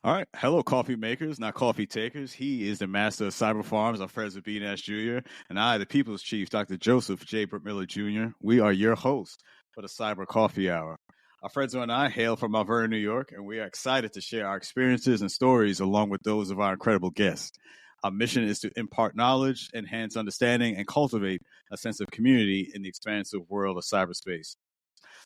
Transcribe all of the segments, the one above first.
All right. Hello, coffee makers, not coffee takers. He is the master of cyber farms, our friends with B. Nash Jr., and I, the people's chief, Dr. Joseph J. Britt Miller Jr. We are your hosts for the Cyber Coffee Hour. Our friends and I hail from Mount Vernon, New York, and we are excited to share our experiences and stories along with those of our incredible guests. Our mission is to impart knowledge, enhance understanding, and cultivate a sense of community in the expansive world of cyberspace.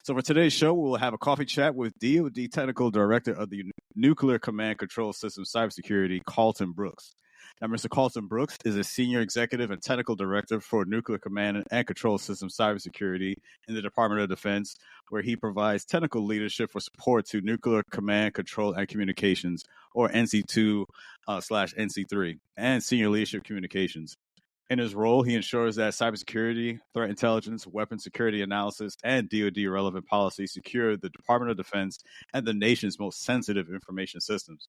So for today's show, we'll have a coffee chat with DoD Technical Director of the Nuclear Command Control System Cybersecurity, Carlton Brooks. Now, Mr. Carlton Brooks is a Senior Executive and Technical Director for Nuclear Command and Control System Cybersecurity in the Department of Defense, where he provides technical leadership for support to Nuclear Command, Control, and Communications, or NC2/NC3, and Senior Leadership Communications. In his role, he ensures that cybersecurity, threat intelligence, weapon security analysis, and DoD relevant policies secure the Department of Defense and the nation's most sensitive information systems.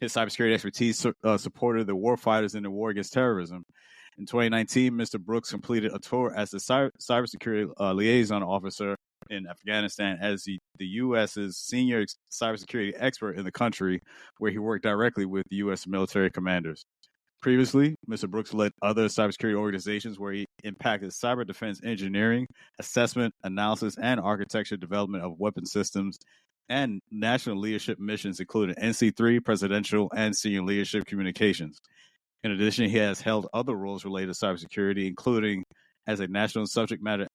His cybersecurity expertise supported the warfighters in the war against terrorism. In 2019, Mr. Brooks completed a tour as the cybersecurity liaison officer in Afghanistan as the U.S.'s senior cybersecurity expert in the country, where he worked directly with U.S. military commanders. Previously, Mr. Brooks led other cybersecurity organizations where he impacted cyber defense engineering, assessment, analysis, and architecture development of weapon systems and national leadership missions, including NC3, presidential, and senior leadership communications. In addition, he has held other roles related to cybersecurity, including as a national subject matter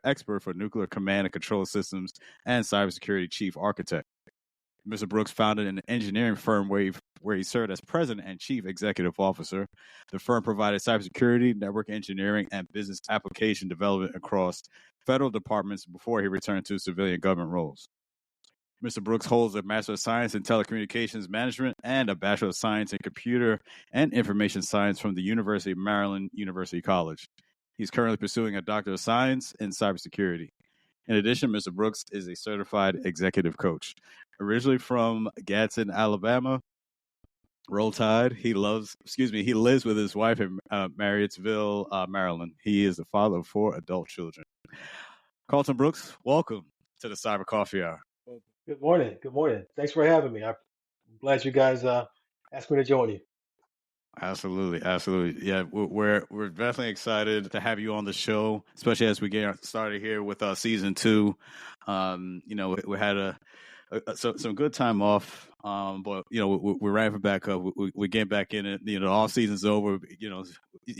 expert for nuclear command and control systems and cybersecurity chief architect. Mr. Brooks founded an engineering firm where he served as president and chief executive officer. The firm provided cybersecurity, network engineering, and business application development across federal departments before he returned to civilian government roles. Mr. Brooks holds a Master of Science in Telecommunications Management and a Bachelor of Science in Computer and Information Science from the University of Maryland University College. He's currently pursuing a Doctor of Science in Cybersecurity. In addition, Mr. Brooks is a certified executive coach. Originally from Gadsden, Alabama, Roll Tide. He lives with his wife in Marriottsville, Maryland. He is the father of 4 adult children. Carlton Brooks, welcome to the Cyber Coffee Hour. Good morning. Good morning. Thanks for having me. I'm glad you guys asked me to join you. Absolutely. Yeah, we're definitely excited to have you on the show, especially as we get started here with season 2. We had some good time off, but we're ramping back up. We get back in it. The off season's over. You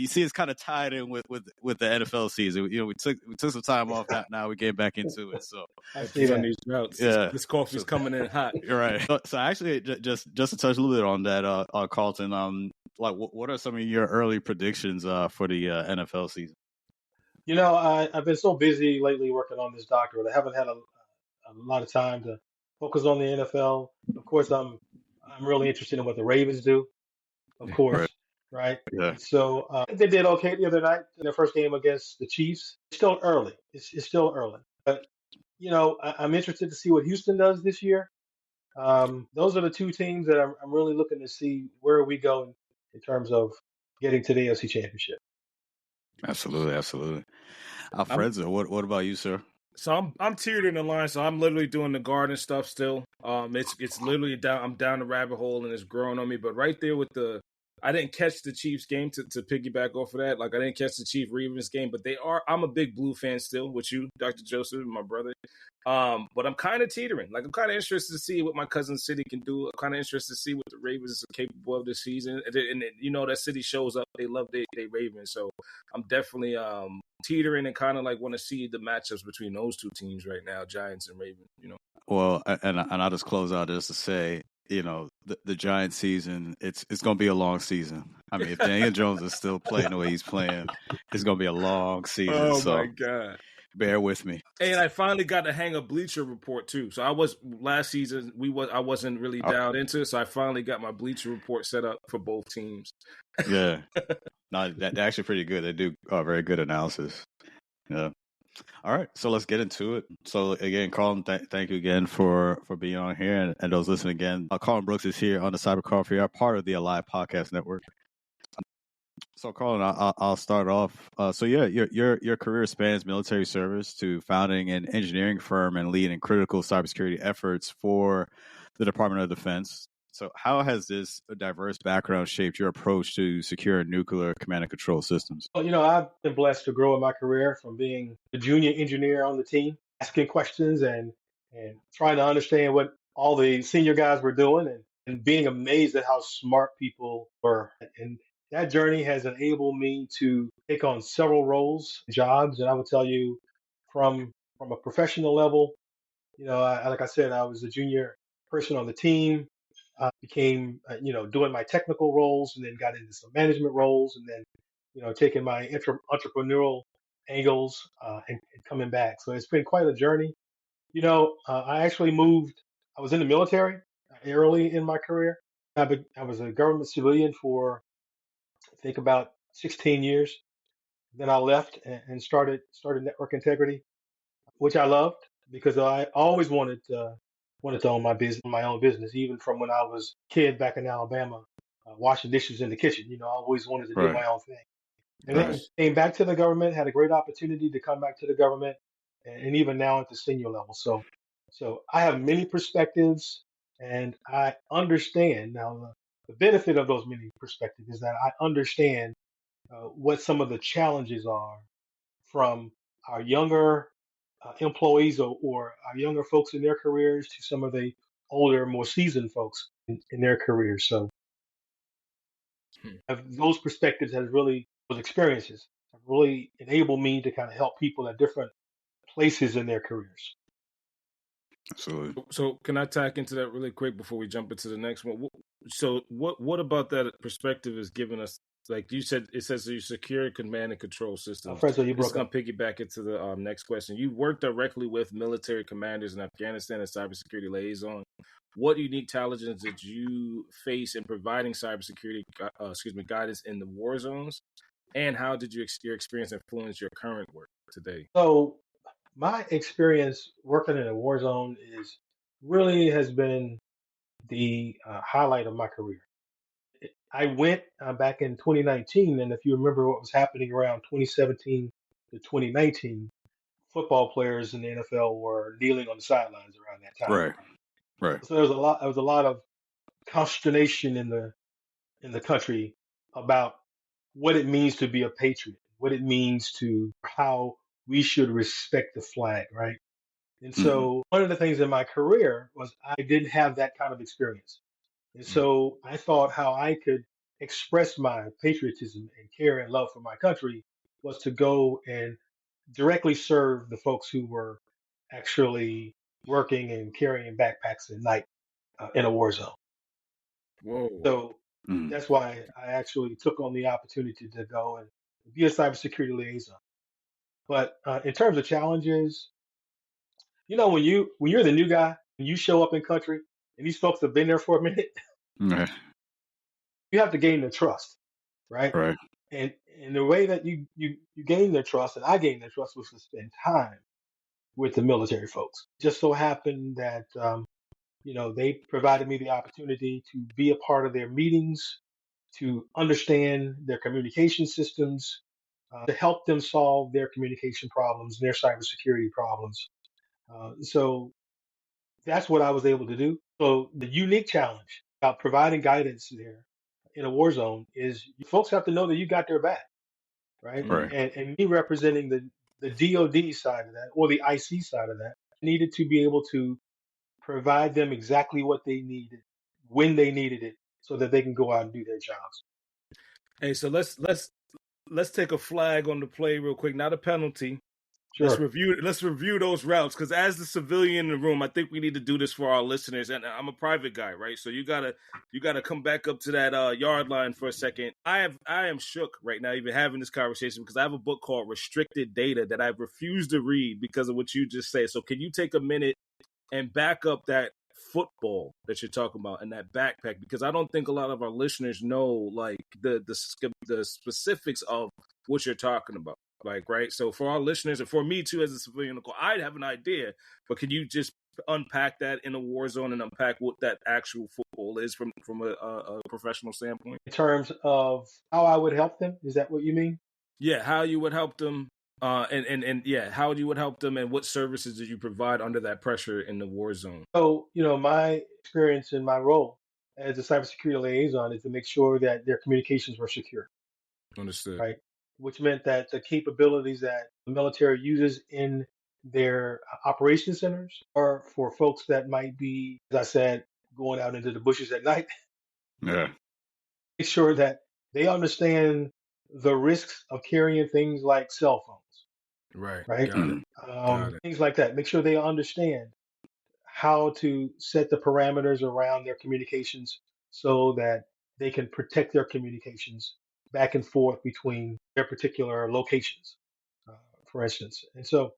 see, it's kind of tied in with the NFL season. We took some time off. Now we get back into it. So I see that. On these routes. Yeah. This coffee's coming in hot. You're right. So actually, just to touch a little bit on that, Carlton. What are some of your early predictions for the NFL season? I've been so busy lately working on this doctorate. I haven't had a lot of time to focus on the NFL. Of course, I'm really interested in what the Ravens do. Of course, right? Yeah. So they did okay the other night in their first game against the Chiefs. It's still early. It's still early, but I'm interested to see what Houston does this year. Those are the 2 teams that I'm really looking to see where we go in terms of getting to the AFC Championship. Absolutely. Alfredo, what about you, sir? So I'm tiered in the line. So I'm literally doing the garden stuff still. It's literally down. I'm down the rabbit hole and it's growing on me. But right there I didn't catch the Chiefs game to piggyback off of that. Like I didn't catch the Chief Ravens game, but I'm a big Blue fan still with you, Dr. Joseph, my brother. But I'm kind of teetering. Like I'm kind of interested to see what my cousin City can do. I'm kind of interested to see what the Ravens are capable of this season. And that City shows up. They love they Ravens. So I'm definitely teetering and kind of like want to see the matchups between those 2 teams right now, Giants and Ravens. Well, and I'll just close out just to say, the Giants season, it's going to be a long season. I mean, if Daniel Jones is still playing the way he's playing, it's going to be a long season. Oh, my God. Bear with me. And I finally got to hang a Bleacher Report, too. So last season, I wasn't really dialed into it, so I finally got my Bleacher Report set up for both teams. Yeah. No, they're actually pretty good. They do very good analysis. Yeah. All right, so let's get into it. So again, Carlton, thank you again for being on here, and those listening again. Carlton Brooks is here on the Cyber Coffee Hour, part of the Alive Podcast Network. So Carlton, I'll start off. So yeah, your career spans military service to founding an engineering firm and leading critical cybersecurity efforts for the Department of Defense. So, how has this diverse background shaped your approach to secure nuclear command and control systems? Well, I've been blessed to grow in my career from being the junior engineer on the team, asking questions and trying to understand what all the senior guys were doing and being amazed at how smart people were. And that journey has enabled me to take on several roles, jobs, and I would tell you from a professional level, like I said, I was a junior person on the team. Became, doing my technical roles, and then got into some management roles, and then, taking my entrepreneurial angles and coming back. So it's been quite a journey. I actually moved. I was in the military early in my career. I was a government civilian for I think about 16 years. Then I left and started network integrity, which I loved because I always wanted to own my own business, even from when I was a kid back in Alabama, washing dishes in the kitchen. I always wanted to do Right. my own thing. And Right. then came back to the government, had a great opportunity to come back to the government, and even now at the senior level. So I have many perspectives, and I understand now. The benefit of those many perspectives is that I understand what some of the challenges are from our younger employees or our younger folks in their careers to some of the older, more seasoned folks in their careers. So those perspectives those experiences have really enabled me to kind of help people at different places in their careers. Absolutely. So can I tack into that really quick before we jump into the next one? So what about that perspective is giving us, like you said, it says you secure command and control systems. Franzo, you This is broke going up. to piggyback into the next question. You work directly with military commanders in Afghanistan as cybersecurity liaison. What unique challenges did you face in providing cybersecurity, guidance in the war zones? And how did your experience influence your current work today? So my experience working in a war zone is really has been the highlight of my career. I went back in 2019, and if you remember what was happening around 2017 to 2019, football players in the NFL were kneeling on the sidelines around that time. Right. Right. So there was a lot of consternation in the country about what it means to be a patriot, what it means to how we should respect the flag, right? And Mm-hmm. so one of the things in my career was I didn't have that kind of experience. And so I thought how I could express my patriotism and care and love for my country was to go and directly serve the folks who were actually working and carrying backpacks at night in a war zone. Whoa. So Mm-hmm. that's why I actually took on the opportunity to go and be a cybersecurity liaison. But in terms of challenges, when you're the new guy and you show up in country and these folks have been there for a minute, Right. you have to gain their trust, right? Right. And the way that you gain their trust and I gained their trust was to spend time with the military folks. Just so happened that they provided me the opportunity to be a part of their meetings, to understand their communication systems, to help them solve their communication problems, their cybersecurity problems. So that's what I was able to do. So the unique challenge about providing guidance there in a war zone is folks have to know that you got their back, right? Right. And me representing the DoD side of that or the IC side of that needed to be able to provide them exactly what they needed when they needed it so that they can go out and do their jobs. Hey, so let's take a flag on the play real quick, not a penalty. Let's Sure. review those routes, because as the civilian in the room, I think we need to do this for our listeners. And I'm a private guy, right? So you gotta come back up to that yard line for a second. I am shook right now even having this conversation because I have a book called Restricted Data that I've refused to read because of what you just said. So can you take a minute and back up that football that you're talking about and that backpack, because I don't think a lot of our listeners know like the specifics of what you're talking about. Like, right. So for our listeners and for me too, as a civilian, I'd have an idea, but can you just unpack that in a war zone and unpack what that actual football is from a professional standpoint? In terms of how I would help them, is that what you mean? Yeah, how you would help them, and yeah, how you would help them, and what services did you provide under that pressure in the war zone? So, my experience in my role as a cybersecurity liaison is to make sure that their communications were secure, Understood. right? Which meant that the capabilities that the military uses in their operation centers are for folks that might be, as I said, going out into the bushes at night. Yeah. Make sure that they understand the risks of carrying things like cell phones, Right. right? Got it. Got it. Things like that. Make sure they understand how to set the parameters around their communications so that they can protect their communications back and forth between their particular locations, uh, for instance. And so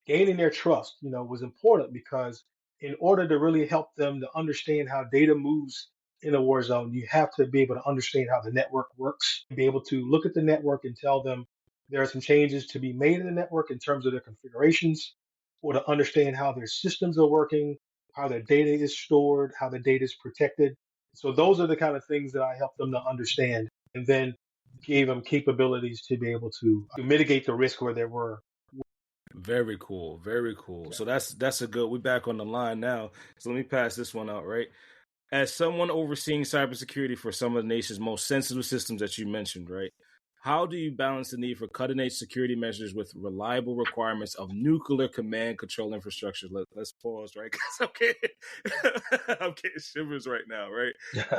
gaining their trust, was important because in order to really help them to understand how data moves in a war zone, you have to be able to understand how the network works, be able to look at the network and tell them there are some changes to be made in the network in terms of their configurations, or to understand how their systems are working, how their data is stored, how the data is protected. So those are the kind of things that I help them to understand, and then gave them capabilities to be able to mitigate the risk where there were. Very cool. Very cool. So that's a good. We're back on the line now. So let me pass this one out, right? As someone overseeing cybersecurity for some of the nation's most sensitive systems that you mentioned, right? How do you balance the need for cutting edge security measures with reliable requirements of nuclear command control infrastructure? Let's pause, right? 'Cause I'm getting shivers right now, right?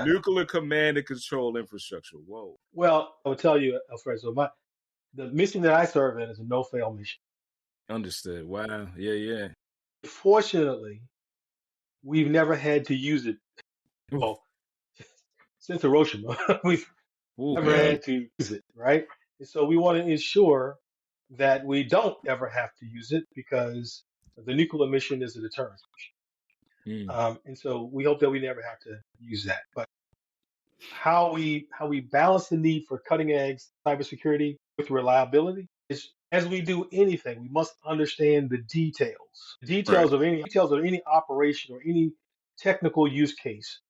Nuclear command and control infrastructure. Whoa. Well, I will tell you, Alfred. So the mission that I serve in is a no-fail mission. Understood. Wow. Yeah, yeah. Fortunately, we've never had to use it. Well, since Hiroshima, we've Ooh, never Yeah. had to use it, right? And so we want to ensure that we don't ever have to use it because the nuclear mission is a deterrence mission. mm, And so we hope that we never have to use that. But how we balance the need for cutting edge cybersecurity with reliability is, as we do anything, we must understand the details. The Right. details of any operation or any technical use case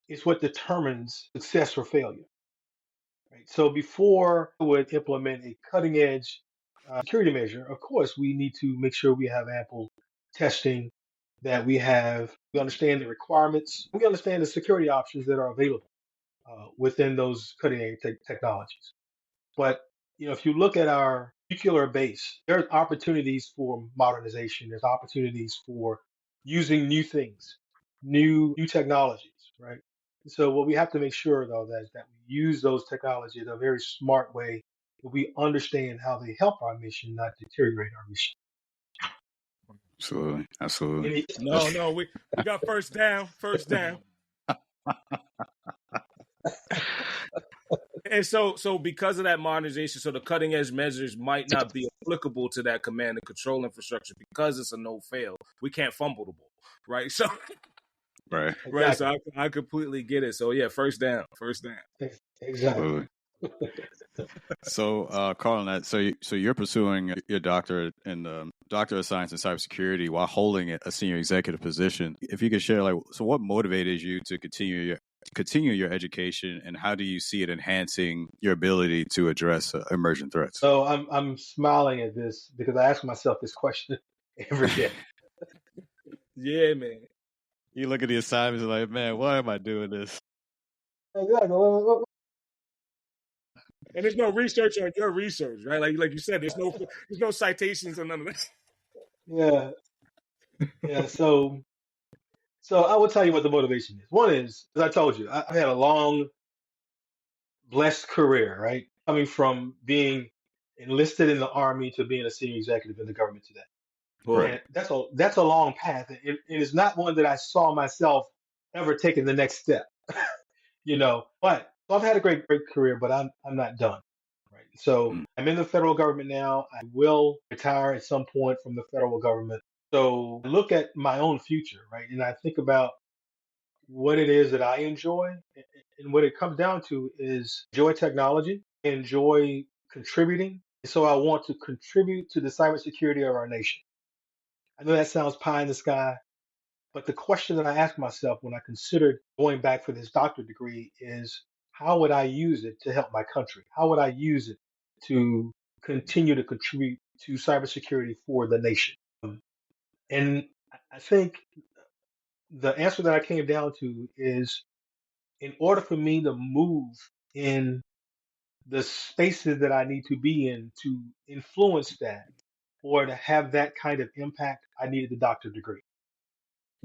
is what determines success or failure. Right? So before we would implement a cutting edge security measure, of course, we need to make sure we have ample testing, that we understand the requirements, we understand the security options that are available within those cutting edge technologies. But if you look at our nuclear base, there's opportunities for modernization. There's opportunities for using new things, new technologies, right? So what we have to make sure though that we use those technologies in a very smart way. That we understand how they help our mission, not deteriorate our mission. Absolutely. Absolutely. no, we got first down. First down. And so because of that modernization, so the cutting edge measures might not be applicable to that command and control infrastructure because it's a no fail. We can't fumble the ball, right? So Right. right, so Exactly. I completely get it. So yeah, first down. Exactly. Absolutely. So, Carlin, so you're pursuing your doctorate in the Doctor of Science in Cybersecurity while holding a senior executive position. If you could share, so what motivated you to continue your education, and how do you see it enhancing your ability to address emerging threats? So I'm smiling at this because I ask myself this question every day. Yeah, man. You look at the assignments and like, man, why am I doing this? Exactly. And there's no research on your research, right? Like you said, there's no citations or none of that. Yeah, yeah. So I will tell you what the motivation is. One is, as I told you, I've had a long, blessed career, right? Coming from being enlisted in the army to being a senior executive in the government today, Well, Right. and that's a long path, and it is not one that I saw myself ever taking the next step. But so I've had a great career, but I'm not done. Right. So Mm. I'm in the federal government now. I will retire at some point from the federal government. So I look at my own future, right? And I think about what it is that I enjoy. And what it comes down to is enjoy technology, enjoy contributing. So I want to contribute to the cybersecurity of our nation. I know that sounds pie in the sky, but the question that I ask myself when I considered going back for this doctorate degree is, how would I use it to help my country? How would I use it to continue to contribute to cybersecurity for the nation? And I think the answer that I came down to is, in order for me to move in the spaces that I need to be in to influence that or to have that kind of impact, I needed the doctorate degree.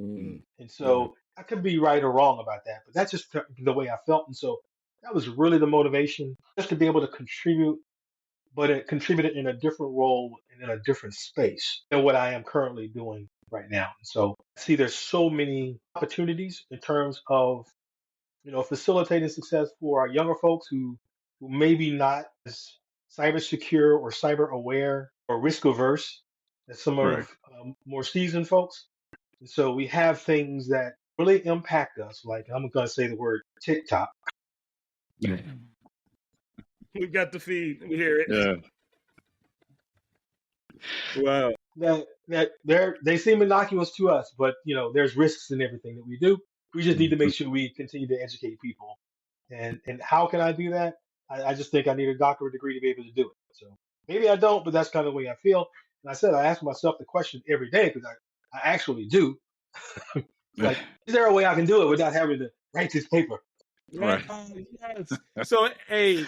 Mm. And so I could be right or wrong about that, but that's just the way I felt. And so that was really the motivation, just to be able to contribute, but it contributed in a different role and in a different space than what I am currently doing right now. And so I see there's so many opportunities in terms of, facilitating success for our younger folks who maybe not as cyber secure or cyber aware or risk averse as some Right. of more seasoned folks. And so we have things that really impact us, like I'm going to say the word TikTok. We got the feed. We hear it. Yeah. Wow. That they seem innocuous to us, but there's risks in everything that we do. We just need to make sure we continue to educate people. And how can I do that? I just think I need a doctorate degree to be able to do it. So maybe I don't, but that's kind of the way I feel. And I said I ask myself the question every day because I actually do. Like, is there a way I can do it without having to write this paper? Right. Yes. So, hey,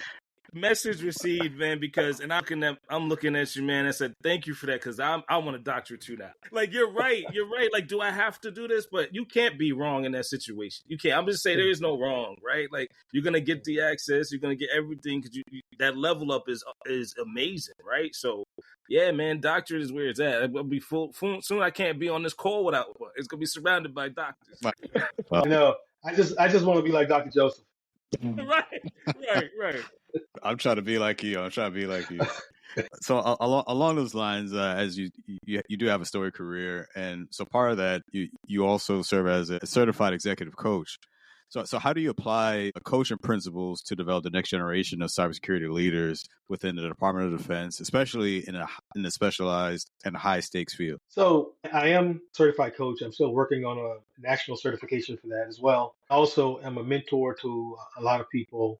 message received, man. Because, and I'm looking at you, man. I said, thank you for that, because I want a doctorate too now. Like, you're right. Like, do I have to do this? But you can't be wrong in that situation. You can't. I'm just saying there is no wrong, right? Like, you're gonna get the access, you're gonna get everything, because that level up is amazing, right? So, yeah, man, doctorate is where it's at. It will be full soon. I can't be on this call without one. It's gonna be surrounded by doctors. I know. I just want to be like Dr. Joseph. Right. I'm trying to be like you. So along those lines, as you do have a storied career, and so part of that, you also serve as a certified executive coach. So how do you apply coaching principles to develop the next generation of cybersecurity leaders within the Department of Defense, especially in the specialized and high stakes field? So I am a certified coach. I'm still working on a national certification for that as well. I also am a mentor to a lot of people.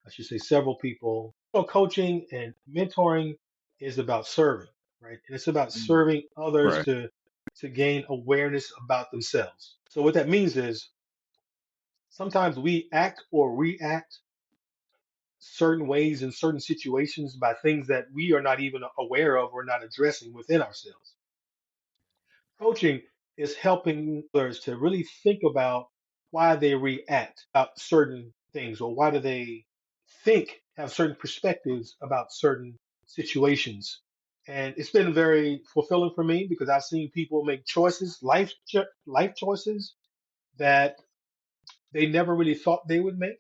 I should say several people. Coaching and mentoring is about serving, right? And it's about serving others Right. to gain awareness about themselves. So what that means is sometimes we act or react certain ways in certain situations by things that we are not even aware of or not addressing within ourselves. Coaching is helping others to really think about why they react about certain things, or why do they have certain perspectives about certain situations. And it's been very fulfilling for me because I've seen people make choices, life choices that they never really thought they would make,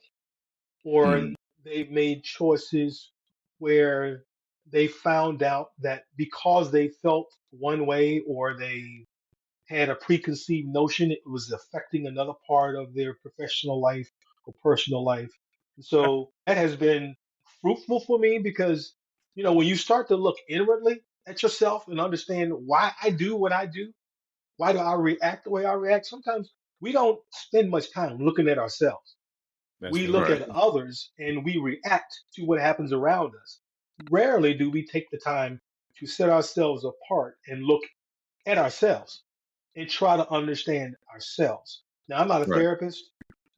or they've made choices where they found out that because they felt one way or they had a preconceived notion, it was affecting another part of their professional life or personal life. So that has been fruitful for me because, when you start to look inwardly at yourself and understand why I do what I do, why do I react the way I react, sometimes we don't spend much time looking at ourselves. We look at others and we react to what happens around us. Rarely do we take the time to set ourselves apart and look at ourselves and try to understand ourselves. Now, I'm not a therapist.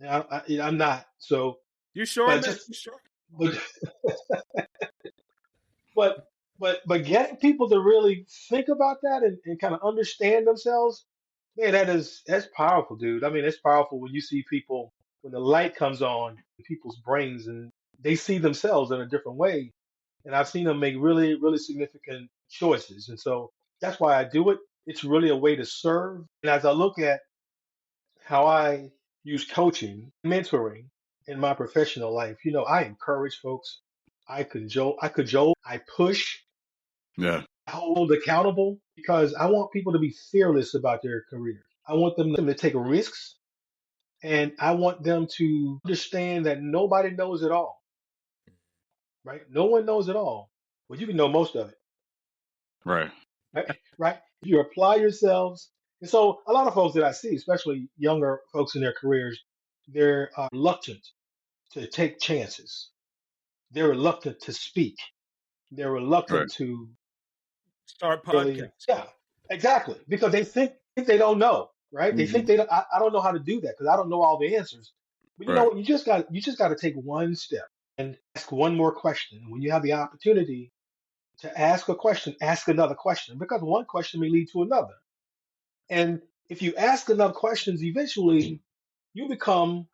I'm not. So you sure, but man? just, you sure? but getting people to really think about that and kind of understand themselves, man, that's powerful, dude. I mean, it's powerful when you see people, when the light comes on in people's brains and they see themselves in a different way. And I've seen them make really, really significant choices. And so that's why I do it. It's really a way to serve. And as I look at how I use coaching, mentoring in my professional life, I encourage folks. I cajole, I push, Yeah. I hold accountable because I want people to be fearless about their careers. I want them to take risks, and I want them to understand that nobody knows it all, right? No one knows it all. Well, you can know most of it, Right. right? If you apply yourselves. And so a lot of folks that I see, especially younger folks in their careers, they're reluctant to take chances. They're reluctant to speak. They're reluctant to start really, podcast. yeah, exactly, because they think they don't know. right? They think they don't, I don't know how to do that because I don't know all the answers. But you know Right. what? You just got to take one step and ask one more question. And when you have the opportunity to ask a question, ask another question because one question may lead to another. And if you ask enough questions, eventually you become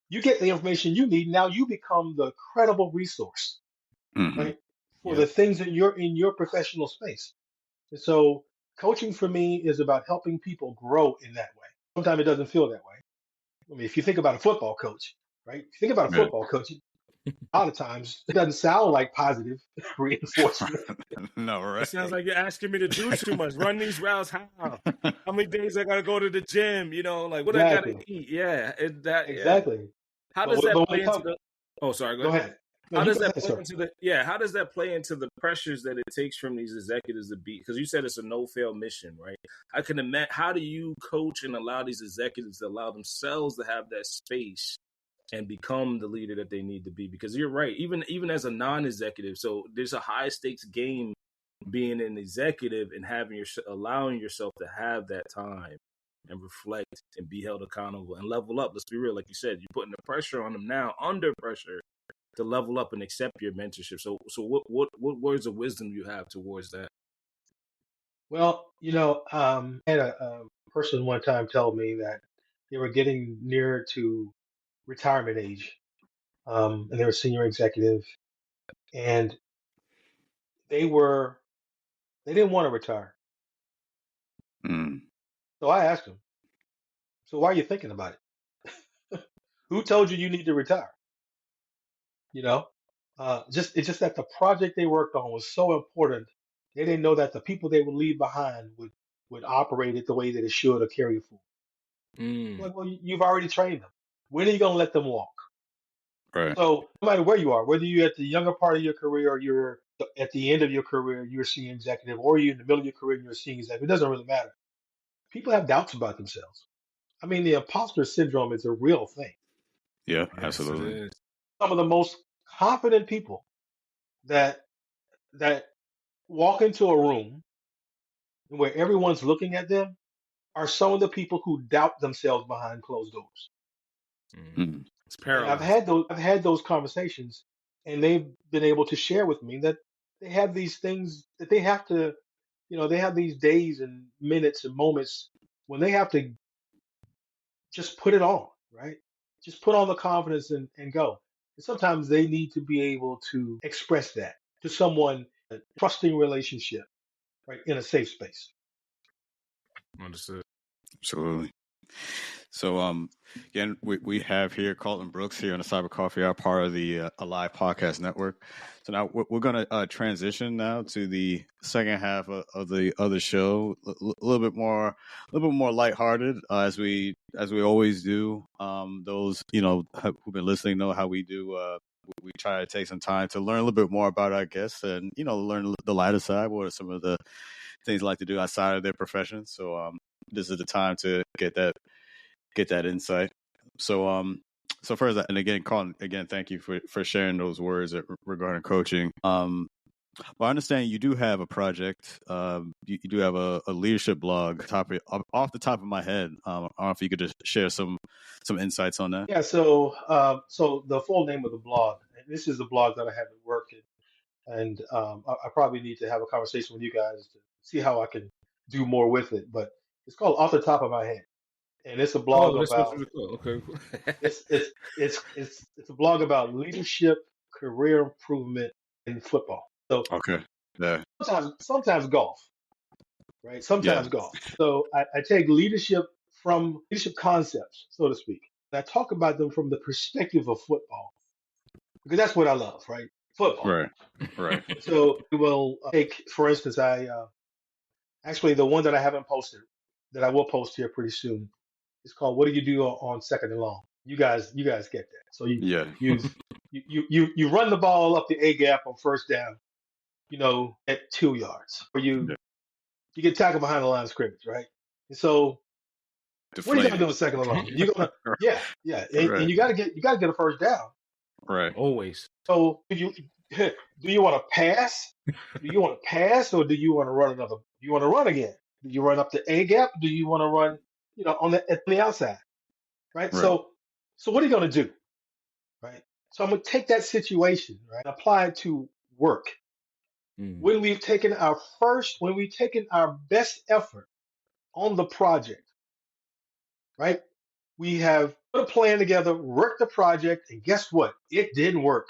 you get the information you need. Now you become the credible resource, Mm-hmm. right, for Yep. the things that you're in your professional space. And so coaching for me is about helping people grow in that way. Sometimes it doesn't feel that way. I mean, if you think about a football coach, right? If you think about a Yeah. football coach, a lot of times it doesn't sound like positive reinforcement. No, It right. sounds like you're asking me to do too much. Run these routes. How? How many days I gotta go to the gym? You know, like what I gotta Exactly. eat. Yeah, yeah. Exactly. How But, does that but when play it into comes, the? Oh, sorry. Go go ahead. ahead. No, How you does go that ahead, play sir. into the? Yeah. How does that play into the pressures that it takes from these executives to be? Because you said it's a no-fail mission, right? I can imagine. How do you coach and allow these executives to allow themselves to have that space and become the leader that they need to be? Because you're right. Even as a non-executive, so there's a high stakes game being an executive and allowing yourself to have that time and reflect and be held accountable and level up. Let's be real, like you said, you're putting the pressure on them now, under pressure, to level up and accept your mentorship. So what words of wisdom you have towards that? Well, I had a person one time tell me that they were getting near to retirement age, and they were senior executive, and they were they didn't want to retire. Mm. So I asked them, so why are you thinking about it? Who told you you need to retire? You know, just it's just that the project they worked on was so important. They didn't know that the people they would leave behind would operate it the way that it should or carry it forward. Mm. Like, well, you've already trained them. When are you going to let them walk? Right. So no matter where you are, whether you're at the younger part of your career or you're at the end of your career, you're a senior executive, or you're in the middle of your career and you're a senior executive, it doesn't really matter. People have doubts about themselves. I mean, the imposter syndrome is a real thing. Yeah, Yes, it absolutely. is. Some of the most confident people that that walk into a room where everyone's looking at them are some of the people who doubt themselves behind closed doors. Mm. Mm. It's And paralyzed. I've had those conversations, and they've been able to share with me that they have these things that they have to, they have these days and minutes and moments when they have to just put it on, right? Just put on the confidence and go. And sometimes they need to be able to express that to someone, a trusting relationship, right, in a safe space. Understood. Absolutely. So, again, we have here Carlton Brooks here on the Cyber Coffee Hour, part of the Alive Podcast Network. So now we're going to transition now to the second half of the other show, a little bit more lighthearted, as we always do. Those who've been listening know how we do. We try to take some time to learn a little bit more about our guests, and learn the lighter side. What are some of the things they like to do outside of their profession? So, this is the time to get that insight. So first, and again, Colin, again, thank you for sharing those words regarding coaching. Well, I understand you do have a project. You do have a leadership blog. Off the top of my head, I don't know if you could just share some insights on that. Yeah, so the full name of the blog, and this is the blog that I haven't worked in, and I probably need to have a conversation with you guys to see how I can do more with it. But it's called Off the Top of My Head, and it's a blog Oh, that's what's about really cool. Okay. it's a blog about leadership, career improvement in football. So Okay. Yeah. sometimes golf, right? Yeah. Sometimes golf. So I take leadership from leadership concepts, so to speak. And I talk about them from the perspective of football because that's what I love, right? Football. Right. Right. So we will take, for instance, I actually the one that I haven't posted that I will post here pretty soon. It's called "What do you do on second and long?" You guys get that. So Yeah. you you run the ball up the A gap on first down, at 2 yards, or Yeah. you get tackled behind the line of scrimmage, right? And so what are you Deflate gonna it. do on second and long? You're gonna yeah, and Right. you gotta get a first down. Right. Always. So do you want to pass? Do you want to pass or do you want to run another? Do you want to run again? Do you run up the A gap? Do you want to run? on the outside, right? Right. So what are you going to do, right? So I'm going to take that situation, right, and apply it to work. Mm. When we've taken our best effort on the project, right? We have put a plan together, worked the project, and guess what? It didn't work.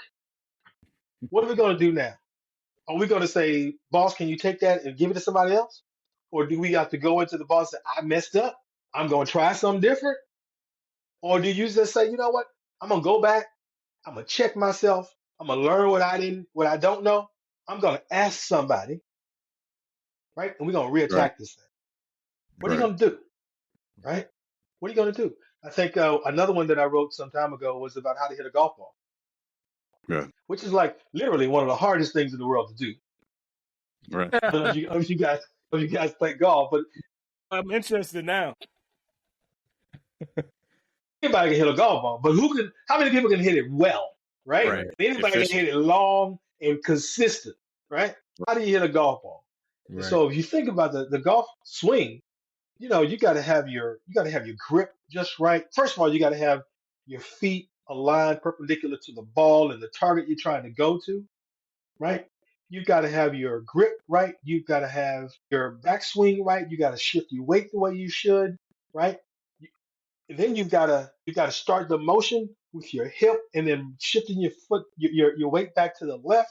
What are we going to do now? Are we going to say, boss, can you take that and give it to somebody else? Or do we have to go into the boss and say, I messed up. I'm going to try something different? Or do you just say, you know what? I'm going to go back. I'm going to check myself. I'm going to learn what I don't know. I'm going to ask somebody, right? And we're going to Right. reattack this thing. What are you Right. going to do, right? What are you going to do? I think another one that I wrote some time ago was about how to hit a golf ball, Yeah. which is like literally one of the hardest things in the world to do. Right. I don't know if you guys play golf, but I'm interested now. anybody can hit a golf ball. But how many people can hit it well, right? Right. Anybody can hit it long and consistent, right? How do you hit a golf ball? Right. So if you think about the golf swing, you got to have your grip just right. First of all, you got to have your feet aligned perpendicular to the ball and the target you're trying to go to, right? You've got to have your grip right. You've got to have your backswing right. You got to shift your weight the way you should, right? Then you've got to start the motion with your hip and then shifting your foot your weight back to the left.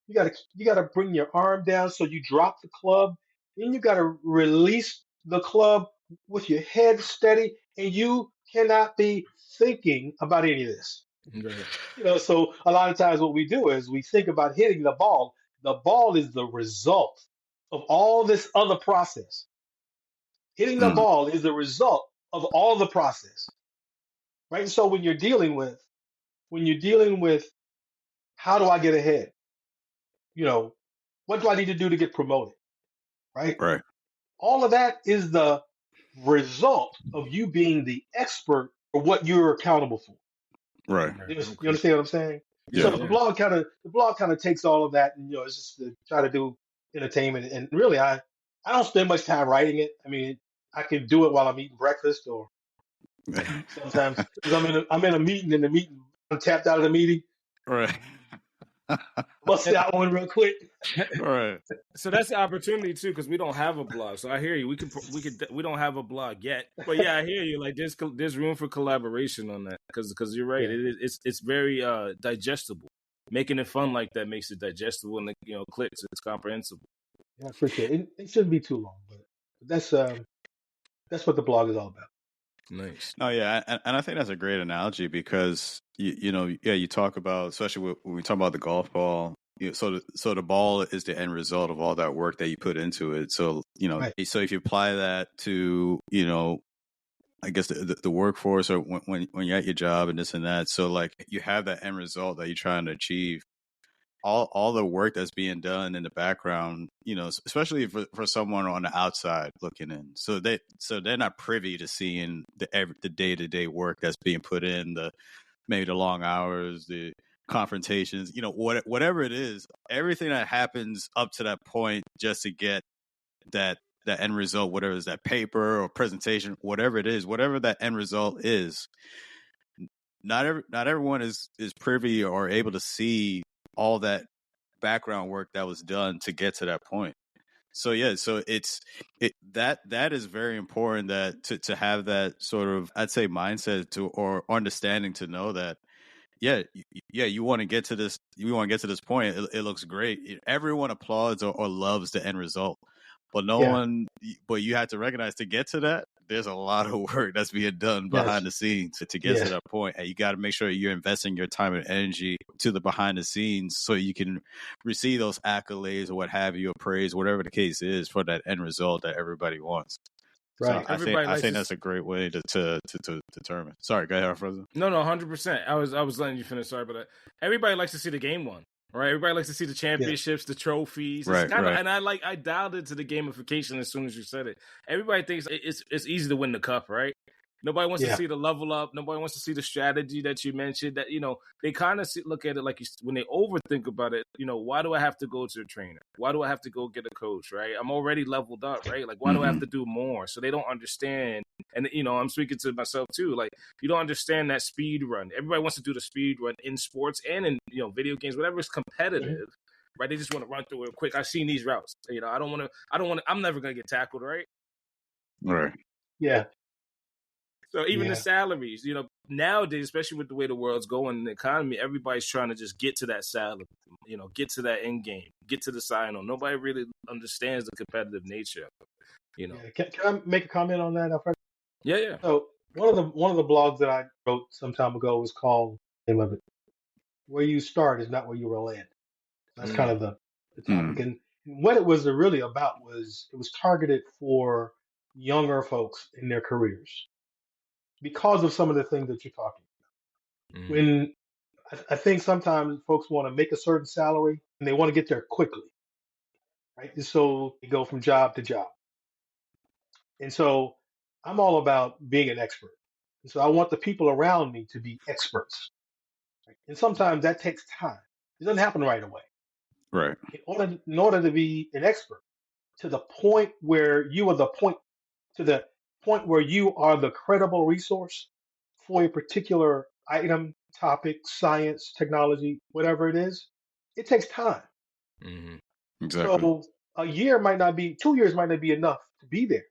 You got to bring your arm down so you drop the club. Then you got to release the club with your head steady, and you cannot be thinking about any of this. Right. So a lot of times what we do is we think about hitting the ball. The ball is the result of all this other process. Hitting the Mm. ball is the result of all the process, right? So when you're dealing with how do I get ahead? What do I need to do to get promoted, right? Right. All of that is the result of you being the expert for what you're accountable for. Right. You understand what I'm saying? Yeah. So the blog kind of takes all of that, and it's just to try to do entertainment. And really, I don't spend much time writing it. I mean, I can do it while I'm eating breakfast, or sometimes because I'm in a meeting, and the meeting I'm tapped out of the meeting. Right. Bust that one real quick. Right. So that's the opportunity too, because we don't have a blog. So I hear you. We don't have a blog yet, but yeah, I hear you. Like there's room for collaboration on that, because you're right. Yeah. It's very digestible. Making it fun like that makes it digestible, and clicks. It's comprehensible. Yeah, I appreciate it. It shouldn't be too long, but that's what the blog is all about. Nice. Oh yeah, and I think that's a great analogy because you talk about, especially when we talk about the golf ball. So the ball is the end result of all that work that you put into it. So Right. so if you apply that to I guess the workforce, or when you're at your job and this and that. So like you have that end result that you're trying to achieve. All the work that's being done in the background, especially for someone on the outside looking in. So they're not privy to seeing the day-to-day work that's being put in, maybe the long hours, the confrontations, whatever it is, everything that happens up to that point just to get that end result, whatever it is, that paper or presentation, whatever it is, whatever that end result is, not everyone is privy or able to see all that background work that was done to get to that point. So yeah, so that is very important, that to have that sort of, I'd say, mindset or understanding to know that you want to get to this point. It looks great. Everyone applauds or loves the end result, but but you have to recognize, to get to that, there's a lot of work that's being done behind the scenes to get to that point. And you got to make sure you're investing your time and energy to the behind the scenes so you can receive those accolades or what have you, or praise, whatever the case is, for that end result that everybody wants. Right. So I think that's a great way to determine. Sorry, go ahead, Frozen. No, 100%. I was letting you finish. Sorry, but everybody likes to see the game won. Right, everybody likes to see the championships, the trophies. Right. And I dialed into the gamification as soon as you said it. Everybody thinks it's easy to win the cup, right? Nobody wants to Yeah. see the level up. Nobody wants to see the strategy that you mentioned. That they kind of look at it like when they overthink about it. Why do I have to go to a trainer? Why do I have to go get a coach? Right? I'm already leveled up. Right? Like, why do I have to do more? So they don't understand. And I'm speaking to myself too. Like, you don't understand that speed run. Everybody wants to do the speed run in sports and in video games, whatever is competitive. Right? They just want to run through it quick. I've seen these routes. I don't want to. I'm never gonna get tackled. Right? Right. Yeah. So even the Yeah. salaries, nowadays, especially with the way the world's going in the economy, everybody's trying to just get to that salary, get to that end game, get to the sign-on. Nobody really understands the competitive nature of it, Yeah. Can I make a comment on that, Alfred? Yeah. So one of the blogs that I wrote some time ago was called name of it, "Where You Start Is Not Where You Will End." That's kind of the topic. And what it was really about was it was targeted for younger folks in their careers because of some of the things that you're talking about. When I think sometimes folks want to make a certain salary and they want to get there quickly, right? And so they go from job to job. And so I'm all about being an expert. And so I want the people around me to be experts. Right? And sometimes that takes time. It doesn't happen right away. Right. In order to be an expert, to the point where you are the point where you are the credible resource for a particular item, topic, science, technology, whatever it is, it takes time. Exactly. So a year might not be, 2 years might not be enough to be there,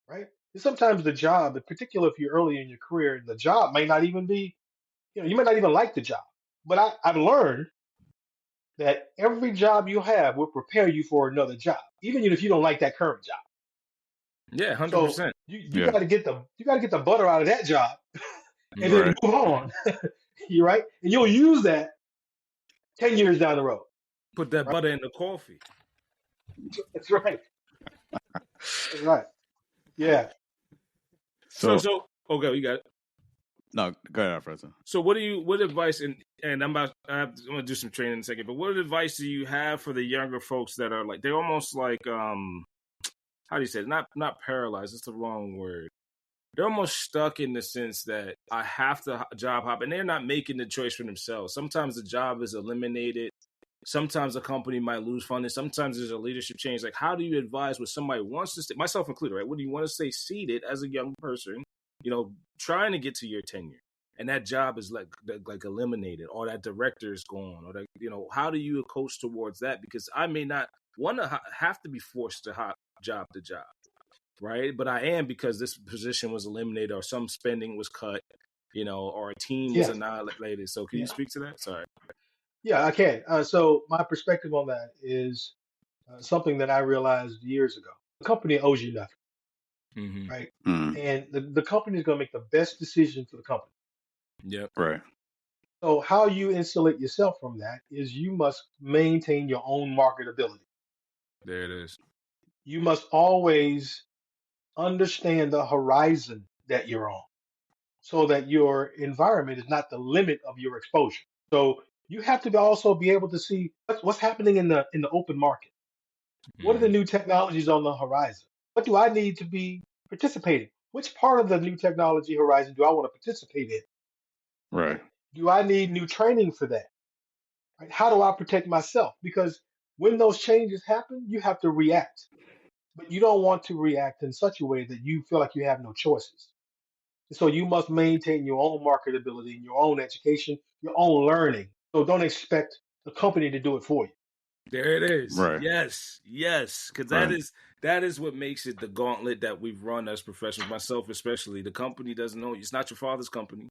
right? And sometimes the job, in particular if you're early in your career, the job might not even be, you might not even like the job. But I've learned that every job you have will prepare you for another job, even if you don't like that current job. Yeah, So 100%. you got to get the butter out of that job and then Right. move on. You're right, and you'll use that 10 years down the road. Put that butter in the coffee. That's right. That's right. Yeah. So okay, you got it. No, go ahead, Alfred. So what advice, and I'm gonna do some training in a second, but what advice do you have for the younger folks that are like, they're almost like, how do you say it? Not paralyzed, it's the wrong word. They're almost stuck in the sense that I have to job hop, and they're not making the choice for themselves. Sometimes the job is eliminated. Sometimes a company might lose funding. Sometimes there's a leadership change. Like, how do you advise when somebody wants to stay, myself included, right? When you want to stay seated as a young person, trying to get to your tenure, and that job is like eliminated, or that director is gone, or that, how do you coach towards that? Because I may not want to have to be forced to hop job to job, right? But I am, because this position was eliminated, or some spending was cut, or a team was annihilated. So can you speak to that? Sorry. Yeah, I can. So my perspective on that is something that I realized years ago. The company owes you nothing, right? And the company is going to make the best decision for the company. Yep. Right. So how you insulate yourself from that is you must maintain your own marketability. There it is. You must always understand the horizon that you're on, so that your environment is not the limit of your exposure. So you have to also be able to see what's happening in the open market. What are the new technologies on the horizon? What do I need to be participating? Which part of the new technology horizon do I want to participate in? Right. Do I need new training for that? Right? How do I protect myself? Because when those changes happen, you have to react. But you don't want to react in such a way that you feel like you have no choices. So you must maintain your own marketability and your own education, your own learning. So don't expect the company to do it for you. There it is. Right. Yes. Because that is what makes it the gauntlet that we've run as professionals, myself especially. The company doesn't know you. It's not your father's company,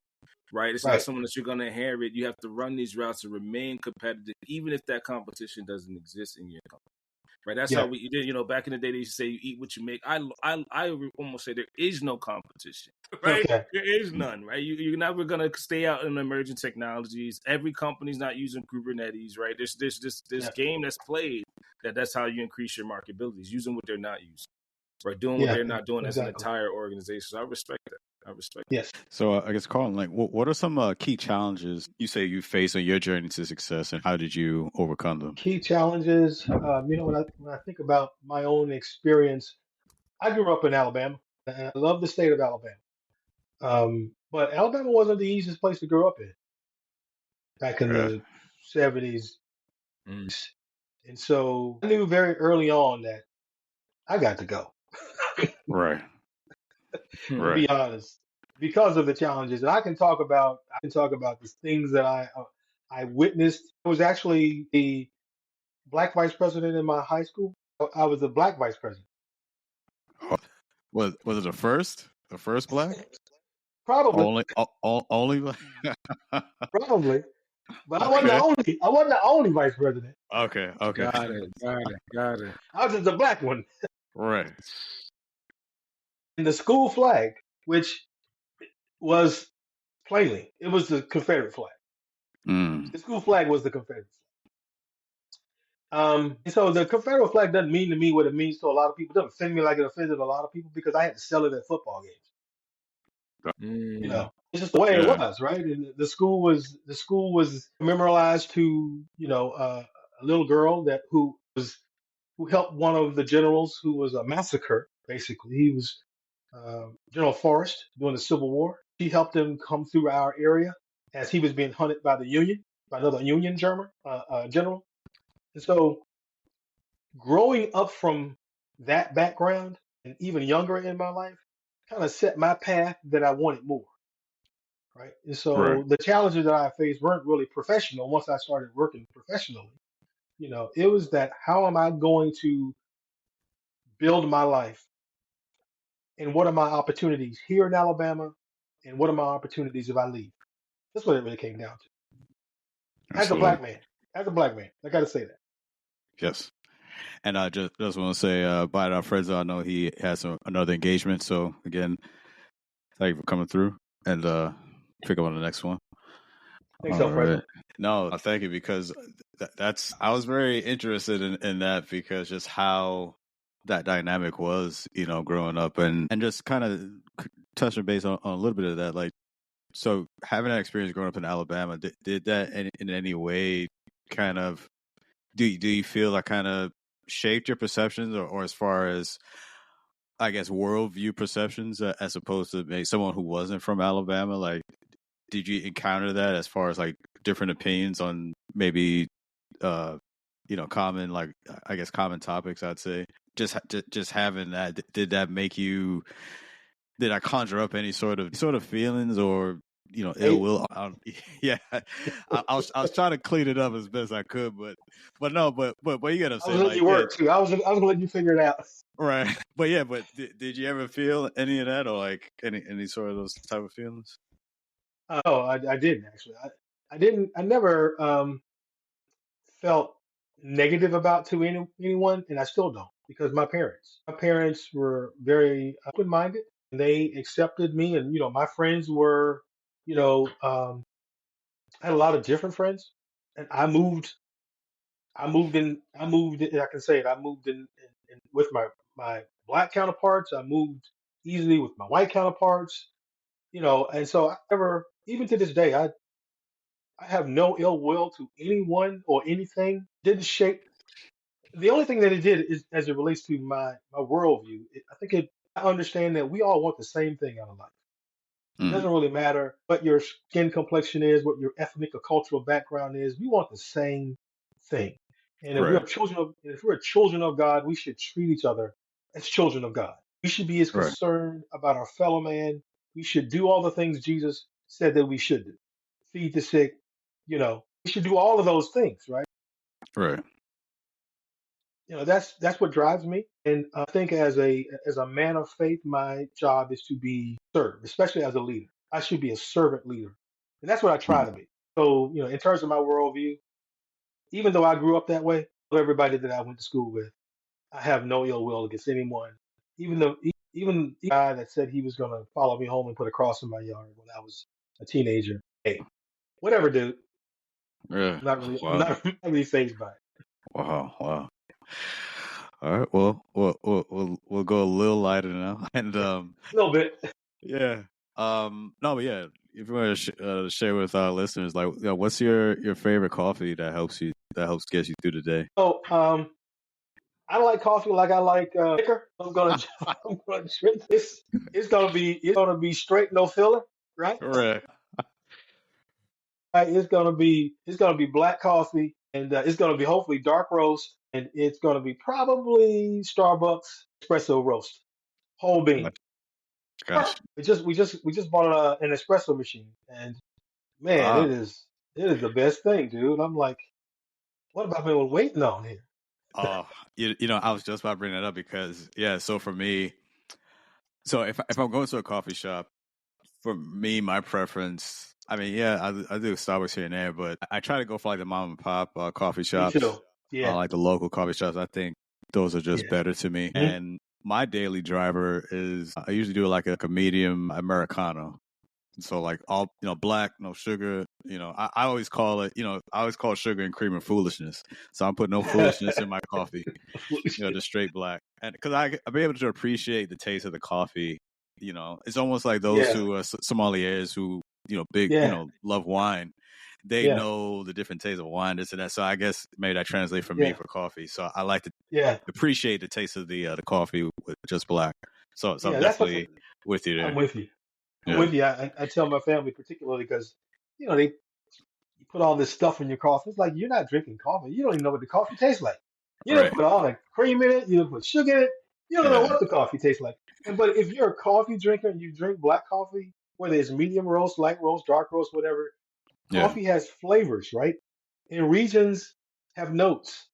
right? It's not someone that you're going to inherit. You have to run these routes to remain competitive, even if that competition doesn't exist in your company. Right, that's how we did. Back in the day, they used to say you eat what you make. I almost say there is no competition, right? Okay. There is none, right? You're never gonna stay out in emerging technologies. Every company's not using Kubernetes, right? There's this game that's played that's how you increase your marketability, using what they're not using, right? Doing what they're not doing as an entire organization. So I respect that. Yes. So I guess, Carlton, like, what are some key challenges you say you face on your journey to success, and how did you overcome them? Key challenges. When I think about my own experience, I grew up in Alabama, and I love the state of Alabama. But Alabama wasn't the easiest place to grow up in back in Yeah. the 70s. Mm. And so I knew very early on that I got to go, Right. to Right. be honest, because of the challenges. And I can talk about the things that I witnessed. I was actually the black vice president in my high school. I was the black vice president. Was it the first? The first black? Probably, Only black? probably. But I wasn't the Okay. only. I wasn't the only vice president. Okay. Okay. Got it. I was just the black one. Right. And the school flag, which was plainly, it was the Confederate flag. Mm. The school flag was the Confederate flag. And so the Confederate flag doesn't mean to me what it means to a lot of people. It doesn't offend me like it offended a lot of people because I had to sell it at football games. Mm. It's just the way it Yeah. was, right? And the school was memorialized to a little girl who helped one of the generals who was a massacre. Basically, he was General Forrest during the Civil War. She helped him come through our area as he was being hunted by the Union, by another Union general. And so, growing up from that background and even younger in my life, kind of set my path that I wanted more. Right. And Right. so the challenges that I faced weren't really professional once I started working professionally. It was that how am I going to build my life and what are my opportunities here in Alabama and what are my opportunities if I leave? That's what it really came down to. As a Absolutely. black man, as a black man, I got to say that. Yes. And I just want to say, bye to our friends. I know he has another engagement. So again, thank you for coming through and pick up on the next one. Thanks, All Alfred. right. No, thank you because I was very interested in that because just how that dynamic was, growing up and just kind of touching base on a little bit of that. Like, so having that experience growing up in Alabama, did that in any way kind of, do you feel that kind of shaped your perceptions or as far as, I guess, worldview perceptions as opposed to maybe someone who wasn't from Alabama? Like, did you encounter that as far as like different opinions on maybe common, like, I guess, common topics? I'd say just having that, did that make you, did I conjure up any sort of feelings or ill Hey, will? Yeah, I was trying to clean it up as best I could, but no, but you get what I'm I was saying, letting like, you yeah, work too. I was letting you figure it out. right, but yeah, but did you ever feel any of that or like any sort of those type of feelings? Oh, I didn't actually. I didn't. I never felt negative about to anyone, and I still don't because my parents were very open-minded. And they accepted me, and my friends were, you know, I had a lot of different friends, and I can say it. I moved in with my black counterparts. I moved easily with my white counterparts. And so I never, even to this day, I have no ill will to anyone or anything. Didn't shape. The only thing that it did is, as it relates to my worldview, I understand that we all want the same thing out of life. It Mm, doesn't really matter what your skin complexion is, what your ethnic or cultural background is. We want the same thing. And right, if we're children of God, we should treat each other as children of God. We should be as right, concerned about our fellow man. We should do all the things Jesus said that we should do. Feed the sick, we should do all of those things, right? right. That's what drives me. And I think as a man of faith, my job is to be served, especially as a leader. I should be a servant leader, and that's what I try Mm, to be. So, in terms of my worldview, even though I grew up that way, everybody that I went to school with, I have no ill will against anyone. Even the guy that said he was going to follow me home and put a cross in my yard when I was a teenager. Hey, whatever, dude. yeah. I'm Wow. not really phased by it. Wow. Wow. All right. Well, we'll go a little lighter now, and A little bit. yeah. No, but yeah. If you want to share with our listeners, like, what's your favorite coffee that helps get you through the day? So, I like coffee like I like liquor. I'm gonna drink this. It's gonna be straight, no filler, right? Correct. Right, it's gonna be black coffee, and it's gonna be hopefully dark roast, and it's gonna be probably Starbucks espresso roast, whole bean. Gosh. We just bought an espresso machine, and man, Ah. it is the best thing, dude. I'm like, what have I been waiting on here? Oh, I was just about to bring that up because, yeah, so for me, so if I'm going to a coffee shop, for me, my preference, I mean, yeah, I do Starbucks here and there, but I try to go for like the mom and pop coffee Me shops, too. Yeah, like the local coffee shops. I think those are just yeah. better to me. Mhm. And my daily driver is I usually do like a medium Americano. So like all black, no sugar. I always call it I always call sugar and creamer foolishness. So I'm putting no foolishness in my coffee. Just straight black, and because I'll be able to appreciate the taste of the coffee. It's almost like those Yeah, who are sommeliers who big yeah, love wine. They yeah, know the different tastes of wine, this and that. So I guess maybe that translates for me yeah, for coffee. So I like to yeah, appreciate the taste of the coffee with just black. So I'm yeah. That's what definitely with you I'm there. with you. I'm Yeah. with you. I tell my family particularly because they you put all this stuff in your coffee. It's like you're not drinking coffee. You don't even know what the coffee tastes like. You don't Right. put all the cream in it. You don't put sugar in it. You don't know Yeah. what the coffee tastes like. But if you're a coffee drinker and you drink black coffee, whether it's medium roast, light roast, dark roast, whatever, Yeah. coffee has flavors, right? And regions have notes.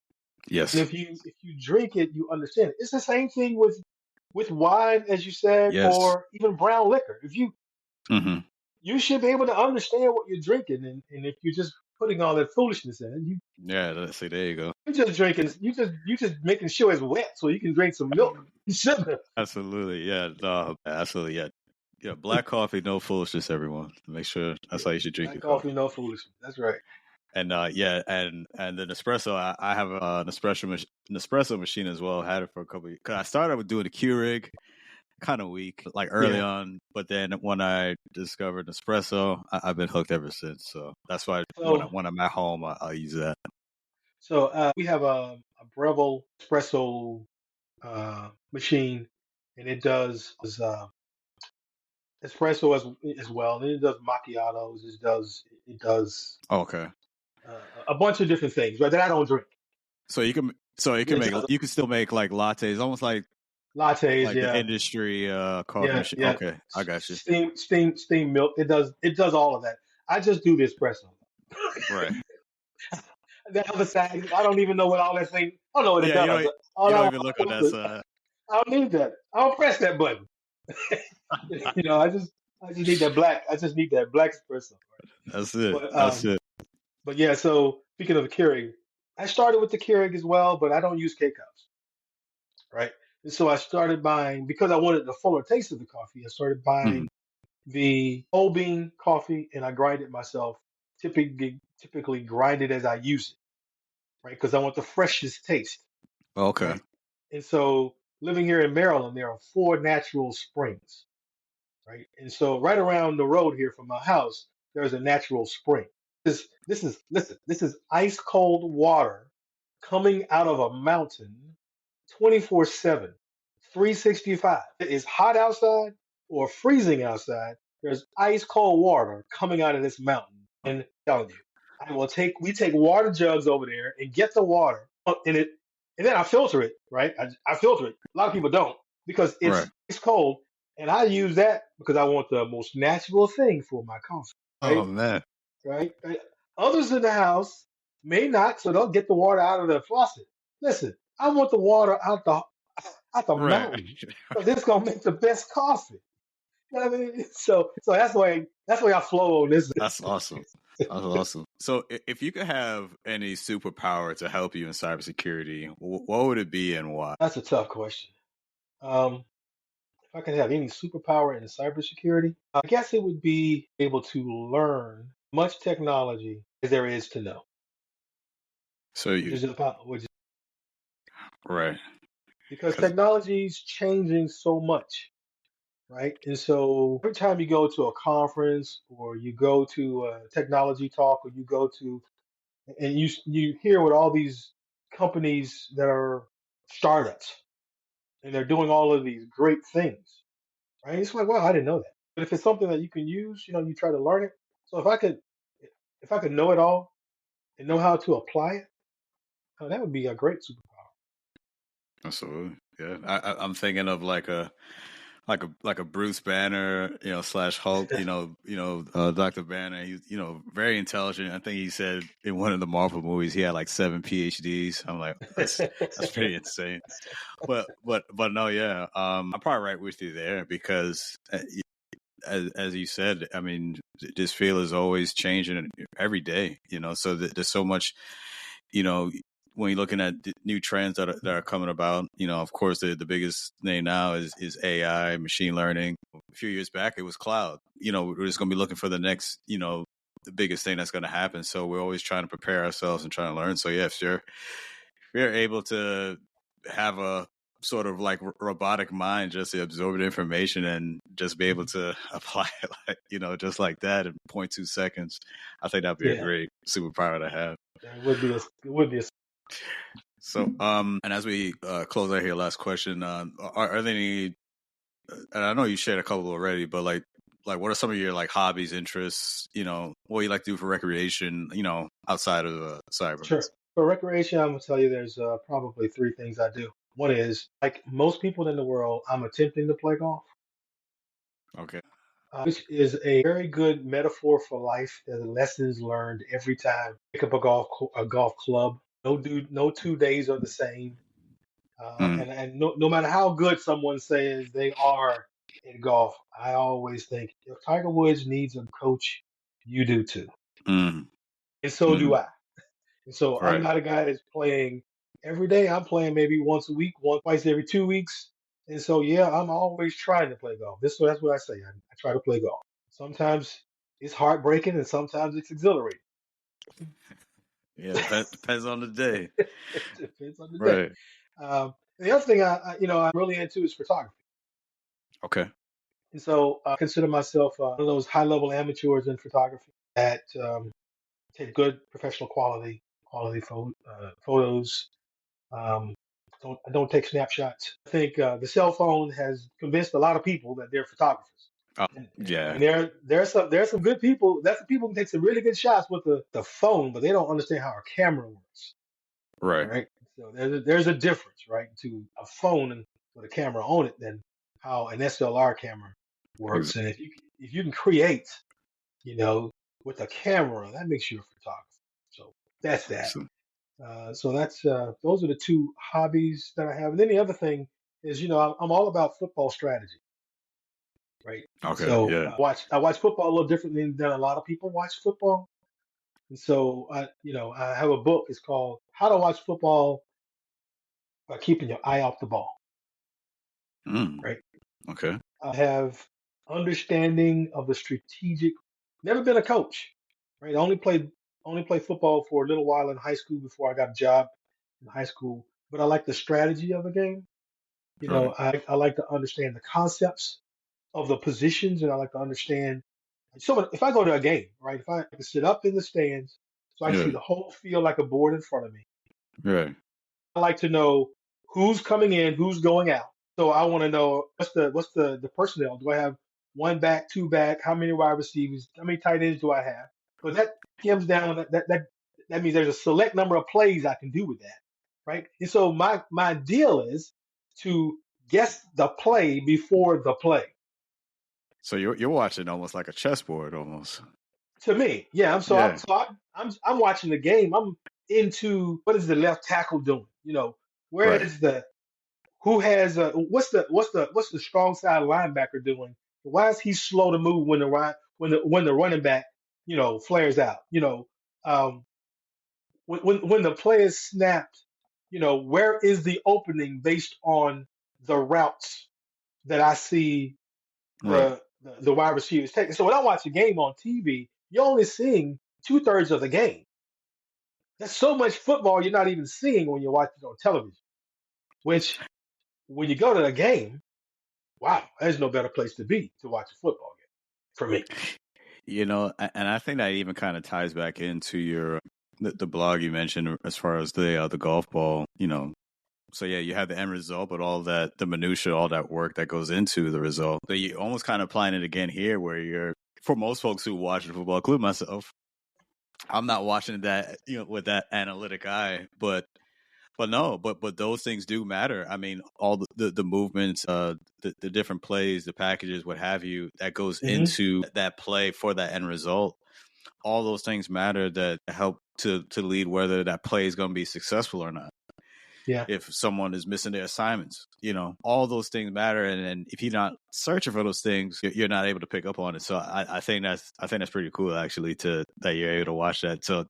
And Yes. if you drink it, you understand it. It's the same thing with wine, as you said, Yes. or even brown liquor. If Hmm. you should be able to understand what you're drinking, and if you're just putting all that foolishness in it, Yeah. Let's see. There you go. you're just drinking. You just making sure it's wet so you can drink some milk and sugar. Absolutely. Yeah. No, absolutely. Yeah. Yeah. Black coffee, no foolishness, everyone. Make sure that's Yeah, how you should drink black your coffee, coffee. no foolishness. That's right. And yeah, and the Nespresso, I have an espresso machine as well. Had it for a couple of years. 'Cause I started with doing a Keurig, kind of weak, like early Yeah. on. But then when I discovered Nespresso, I've been hooked ever since. So that's why So when I'm at home, I'll use that. we have a Breville espresso machine, and it does espresso as well. And it does macchiatos. It does Okay. a bunch of different things, right? That I don't drink. So you can It make does you can still make like lattes, almost lattes, like the yeah, industry coffee yeah, machine. yeah. Okay, I got you. Steam milk. It does all of that. I just do the espresso. Right. The other side, I don't even know what all that thing. I don't know what it Yeah, does. you All don't I even look on that side. I don't need that. I don't press that button. I just need that black. I just need that black espresso. That's it. But That's it. but yeah. So speaking of the Keurig, I started with the Keurig as well, but I don't use K cups, right? And so I started buying because I wanted the fuller taste of the coffee. I started Mhm. buying the whole bean coffee, and I grind it myself. Typically grind it as I use it, right? Because I want the freshest taste, Okay. right? And so living here in Maryland, there are four natural springs, right? And so right around the road here from my house, there's a natural spring. This is ice cold water coming out of a mountain 24/7, 365. It is hot outside or freezing outside. There's ice cold water coming out of this mountain. And I'm telling you, we take water jugs over there and get the water in it, and then I filter it, right? I filter it. A lot of people don't because Right. it's cold, and I use that because I want the most natural thing for my coffee, Oh right? man. Right? Others in the house may not, so they'll get the water out of the faucet. Listen, I want the water out the Right. mountain because it's gonna make the best coffee. You know what I mean? So that's why I flow on this. That's awesome. That's awesome. So, if you could have any superpower to help you in cybersecurity, what would it be and why? That's a tough question. Um, if I could have any superpower in cybersecurity, I guess it would be able to learn much technology as there is to know, So you which is right? because Because technology is changing so much, right? And so every time you go to a conference or you go to a technology talk or you go to and you hear what all these companies that are startups, and they're doing all of these great things, right? It's like, wow, I didn't know that. But if it's something that you can use, you try to learn it. So if I could know it all and know how to apply it, that would be a great superpower. Absolutely. Yeah. I'm thinking of like a Bruce Banner, slash Hulk, Dr. Banner. He's, very intelligent. I think he said in one of the Marvel movies he had like 7 PhDs. I'm like, that's pretty insane. But no, yeah. I'm probably right with you there because as you said, I mean, this field is always changing every day, so there's so much, when you're looking at new trends that are coming about, of course, the biggest name now is AI, machine learning. A few years back, it was cloud. We're just going to be looking for the next, the biggest thing that's going to happen. So we're always trying to prepare ourselves and trying to learn. So yeah, if you're able to have a sort of like robotic mind, just to absorb the information and just be able to apply it, like, just like that in 0.2 seconds, I think that'd be a great superpower to have. It would be a. So, and as we close out here, last question: are there any? And I know you shared a couple already, but like what are some of your like hobbies, interests? What you like to do for recreation? Outside of cyber. Sure. For recreation, I'm gonna tell you there's probably 3 things I do. One is, like most people in the world, I'm attempting to play golf. Okay. Which is a very good metaphor for life. There's lessons learned every time. Pick up a golf club. No 2 days are the same. And no matter how good someone says they are in golf, I always think if Tiger Woods needs a coach, you do too, and so do I. And so I'm not a guy that's playing every day. I'm playing maybe once a week, twice every 2 weeks. And so, yeah, I'm always trying to play golf. That's what I say. I try to play golf. Sometimes it's heartbreaking and sometimes it's exhilarating. Yeah, depends on the day. Depends on the day. The other thing I'm really into is photography. Okay. And so I consider myself one of those high-level amateurs in photography that take good professional quality photos. I don't take snapshots. I think the cell phone has convinced a lot of people that they're photographers. Yeah. And there's some good people. That's the people who take some really good shots with the phone, but they don't understand how a camera works. Right. So there's a difference, right, to a phone with a camera on it than how an SLR camera works. Exactly. And if you can create, with a camera, that makes you a photographer. So that's that. So that's those are the 2 hobbies that I have. And then the other thing is, I'm all about football strategy, right? Okay. So Yeah. I watch football a little differently than a lot of people watch football. And so I have a book. It's called How to Watch Football by Keeping Your Eye Off the Ball. Right. Okay. I have understanding of the strategic. Never been a coach, right? I only played football for a little while in high school before I got a job in high school. But I like the strategy of the game. I like to understand the concepts of the positions, and I like to understand. So if I go to a game, right? If I can sit up in the stands, so I can see the whole field like a board in front of me. Right. I like to know who's coming in, who's going out. So I want to know what's the personnel. Do I have 1 back, 2 back? How many wide receivers? How many tight ends do I have? But that comes down. That means there's a select number of plays I can do with that, right? And so my deal is to guess the play before the play. So you're watching almost like a chessboard, almost. To me, yeah. I'm watching the game. I'm into what is the left tackle doing? Where is who has what's the strong side linebacker doing? Why is he slow to move when the running back flares out? When the play is snapped, where is the opening based on the routes that I see the wide receivers taking? So when I watch a game on TV, you're only seeing 2/3 of the game. There's so much football you're not even seeing when you're watching on television. Which, when you go to a game, wow, there's no better place to be to watch a football game for me. And I think that even kind of ties back into the blog you mentioned as far as the golf ball, So yeah, you have the end result, but all that, the minutia, all that work that goes into the result. So you almost kind of applying it again here, where you're, for most folks who watch the football, including myself, I'm not watching that, with that analytic eye, but those things do matter. I mean, all the movements, the different plays, the packages, what have you, that goes into that play for that end result. All those things matter that help to lead whether that play is going to be successful or not. Yeah. If someone is missing their assignments, all those things matter. And if you're not searching for those things, you're not able to pick up on it. So I think that's pretty cool, actually, that you're able to watch that. So,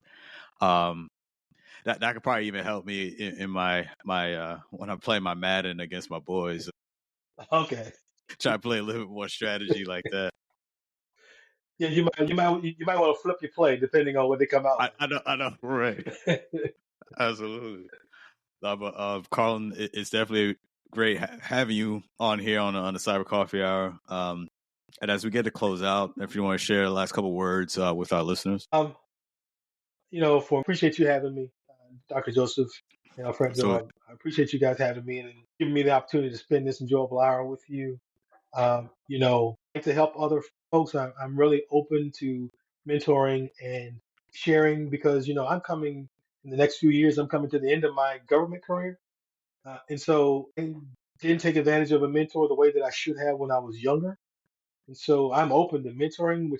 that could probably even help me in my when I'm playing my Madden against my boys. Okay. Try to play a little bit more strategy like that. Yeah, you might want to flip your play depending on what they come out I know, right? Absolutely. But Carlton, it's definitely great having you on here on the Cyber Coffee Hour. And as we get to close out, if you want to share the last couple words with our listeners. Appreciate you having me, Dr. Joseph, Fredzo. I appreciate you guys having me and giving me the opportunity to spend this enjoyable hour with you. To help other folks, I'm really open to mentoring and sharing because, I'm coming in the next few years, I'm coming to the end of my government career. And so I didn't take advantage of a mentor the way that I should have when I was younger. And so I'm open to mentoring,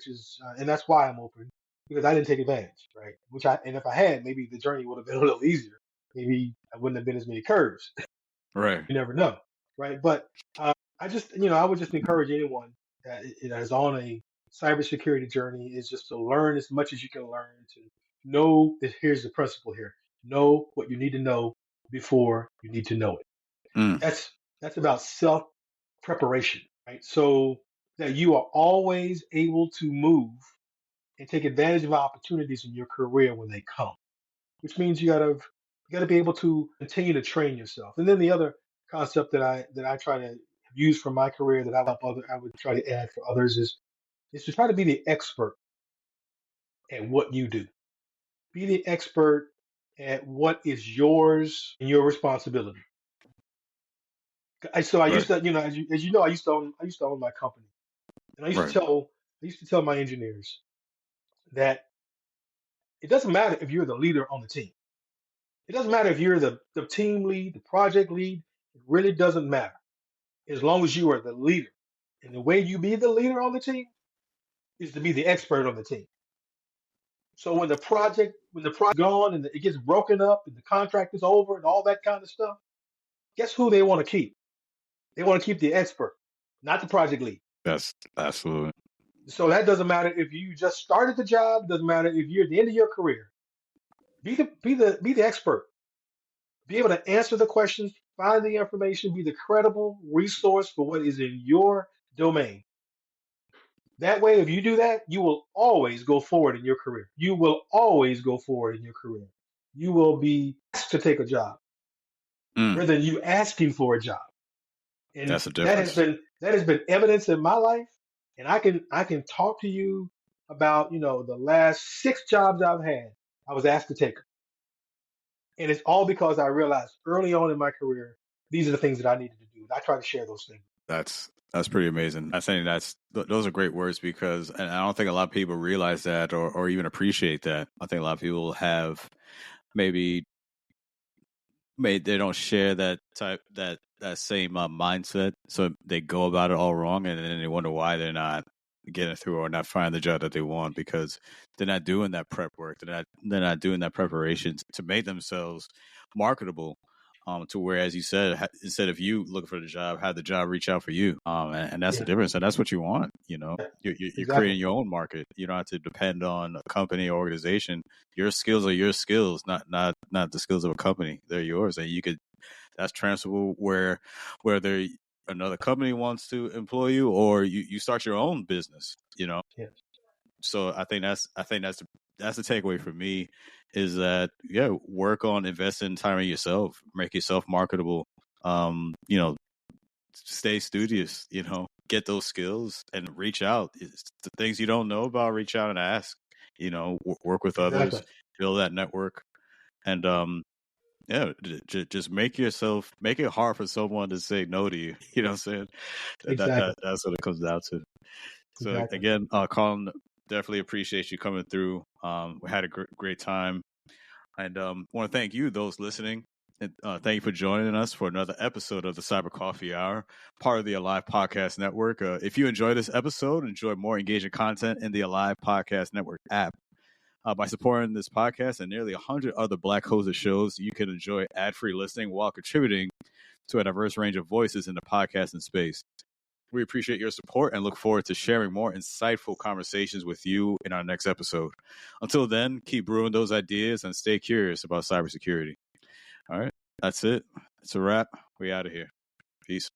and that's why I'm open because I didn't take advantage, right? And if I had, maybe the journey would have been a little easier. Maybe I wouldn't have been as many curves. Right. You never know, right? But I would just encourage anyone that is on a cybersecurity journey is just to learn as much as you can learn to know that here's the principle here. Know what you need to know before you need to know it. That's about self preparation, right? So that you are always able to move and take advantage of opportunities in your career when they come, which means you gotta be able to continue to train yourself. And then the other concept that I try to use from my career that I would try to add for others is to try to be the expert at what you do. Be the expert at what is yours and your responsibility. I used to, as you know, I used to own my company, and I used to tell my engineers that it doesn't matter if you're the leader on the team. It doesn't matter if you're the team lead, the project lead. It really doesn't matter as long as you are the leader. And the way you be the leader on the team is to be the expert on the team. So when the project gone and it gets broken up and the contract is over and all that kind of stuff, guess who they want to keep? They want to keep the expert, not the project lead. Yes, absolutely. So that doesn't matter if you just started the job. It doesn't matter if you're at the end of your career. Be the expert. Be able to answer the questions, find the information, be the credible resource for what is in your domain. That way, if you do that, you will always go forward in your career. You will always go forward in your career. You will be asked to take a job rather than you asking for a job. And that's a difference. That has been evidence in my life. And I can talk to you about, the last 6 jobs I've had, I was asked to take them. And it's all because I realized early on in my career, these are the things that I needed to do. I try to share those things. That's pretty amazing. I think those are great words because, and I don't think a lot of people realize that or even appreciate that. I think a lot of people have maybe they don't share that same mindset, so they go about it all wrong, and then they wonder why they're not getting through or not finding the job that they want because they're not doing that prep work. They're not doing that preparation to make themselves marketable. To where, as you said, instead of you looking for the job, have the job reach out for you. And that's the difference. And that's what you want. You're Exactly. creating your own market. You don't have to depend on a company or organization. Your skills are your skills, not the skills of a company. They're yours. And that's transferable whether another company wants to employ you or you start your own business, Yeah. So I think that's the takeaway for me is that, work on investing time in yourself, make yourself marketable, stay studious, get those skills and reach out. It's the things you don't know about, reach out and ask, work with others, build that network. And Yeah, just make it hard for someone to say no to you. You know what I'm saying? Exactly. That's what it comes down to. So Exactly. again, Colin, definitely appreciate you coming through. We had a great time, and want to thank you, those listening. And thank you for joining us for another episode of the Cyber Coffee Hour, part of the Alive Podcast Network. If you enjoyed this episode, enjoy more engaging content in the Alive Podcast Network app. By supporting this podcast and nearly 100 other Black hosted shows, you can enjoy ad-free listening while contributing to a diverse range of voices in the podcasting space. We appreciate your support and look forward to sharing more insightful conversations with you in our next episode. Until then, keep brewing those ideas and stay curious about cybersecurity. All right, that's it. It's a wrap. We out of here. Peace.